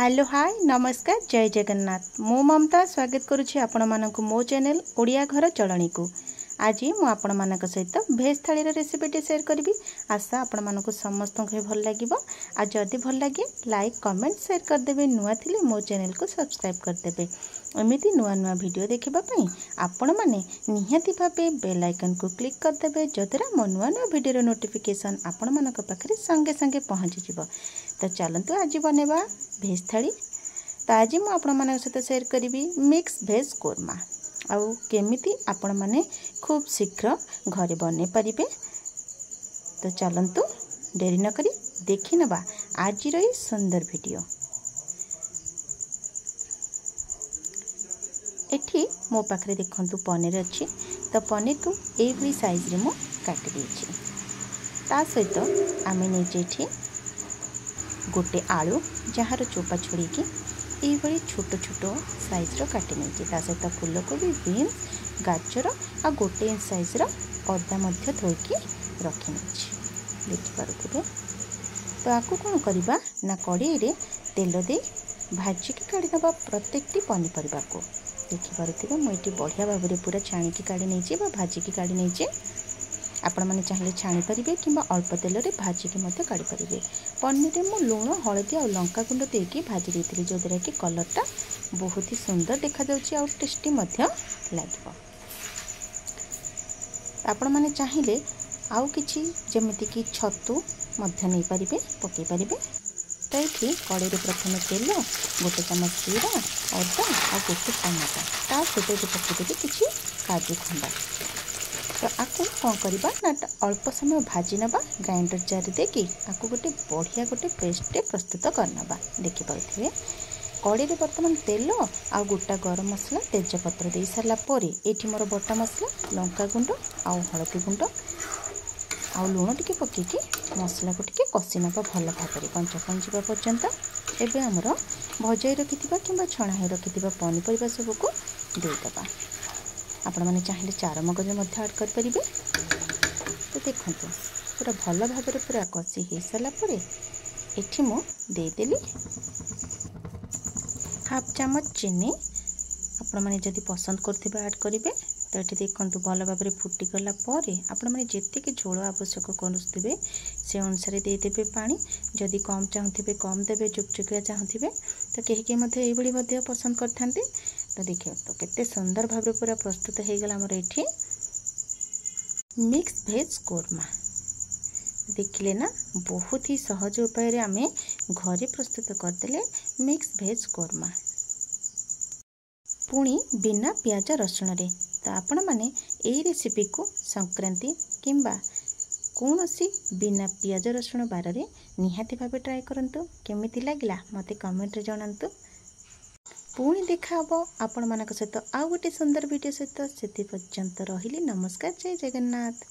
Hello hi नमस्कार जय जगन्नाथ मु ममता स्वागत करुछि आपण मानक मो चैनल ओडिया घर चलणी को। आज मु आपण मानक सहित भेज थाली रेसिपीटी शेयर करी। आशा आपण मानक समस्त भल लगे। आ जदि भल लगे लाइक कमेंट शेयर करदेवे। नुआ थिले मो चैनल को सब्सक्राइब करदेवे। एमिति नुआ नुआ वीडियो देखिबा पई आपण माने निहाती भाबे बेल आइकन को क्लिक करदेवे, जद्वारा मो नुआ नुआ वीडियो नोटिफिकेशन आपण मानक पाखरे संगे संगे पहुँची जिवो। तो चलतु आज बनेबा भेज थाली। तो आज मु आपण मानक सहित शेयर करी मिक्स भेज कोरमा आउ केमिति आपण माने खूब शीघ्र घरे बने पारिबे। तो चलतु देरी न करी देखि नबा आज रो सुंदर वीडियो। एठी मो पाखरे देखंतु पनीर अच्छी। तो पनीर को एभली साइज रे मु काटि देछि। ता सहित आमे नेजेठी गोटे आलू जार चोपा छोड़ी ये छोट छोट साइज रो काटि नहीं। ता सहित फूलकोबी, बीन्स, गाजर आ गोटे इंच साइज रो अदा मध्य धोईकी रखी नहीं देखिपे। तो आपको कौन करवा ना कड़ाई रे तेल दे भाजिकी काढ़ी दबा प्रत्येकटी पनीपरिया को देखिपे। मुझे बढ़िया भाव में पूरा छाणिकी काढ़ी नहीं भाजिकी काढ़ी नहीं। आपण मैंने चाहिए छाणी पारे कि अल्प तेल रे भाजिकी मध्य काढ़ी पारे। पनीर में मुझे लुण हलदी और लंका गुंड देकी भाजी देती, जो द्वारा कि कलरटा बहुत ही सुंदर देखा जाउछि और टेस्टी मध्य लागिबो। आपण मैंने चाहिए आउ किछि जेमिति कि छतु मध्य नहीं पारिबे पकई पारिबे। तो ये कड़ाई रे प्रथम तेल गोटे चमच जीरा अदा और गोटे टमाटर ता सहित पकईदेवी किछि काजू खंडा। तो आपको कौन करवा ना अल्प समय भाजी नबा ग्राइंडर जार देकी आपको गोटे बढ़िया गोटे पेस्ट प्रस्तुत करनबा देखिपे। कड़ाई रे बर्तमान तेल आ गोटा गरम मसला तेजपत्र दे सारा पर ये मोर बटा मसला लंका गुंड आउ हलदी गुंड आउ लुण टिके पकईकी मसला को टिके कषि नबा भल भाव में कंचपन जावा पर्यंत। एबे हमर भजाई रखिथिबा किंबा छणा हे रखिथिबा पनीपरिया सब को देदबा। आपण मैंने चाहिए चार मगज ऐड कर। तो देखो पूरा भल भाव में पूरा कषि हो सारापर ये मुदेली हाफ चमच चीनी। आपण मैंने जदि पसंद करथिबे ऐड करेंगे। तो ये देखो भल भाव में फुटी गला आपण मैंने जेतिक झोल आवश्यक करुवे से अनुसार देदेवे पानी। जदि कम चाहूबे कम देवे, चुकचुकिया चाहूबे तो कहीं पसंद करते। तो देखिए तो केते सुंदर भाव में पूरा प्रस्तुत हो गला हमर एठी मिक्स भेज कोरमा। देखिले ना बहुत ही सहज उपाय रे आमे घरे प्रस्तुत करदेले मिक्स भेज कोरमा, पुणी बिना प्याज रसुण रे। तो आपण माने एई रेसिपी को संक्रांति किंबा कौनसी बिना प्याज रसुण बार रे निहाती भाव ट्राए करंतु। केमिति लागला मते कमेंट रे जणांतु। पुणी देखा हबो आपण मानक सहित आउ गोटे सुंदर वीडियो सहित। से पर्यंत रहिली नमस्कार जय जगन्नाथ।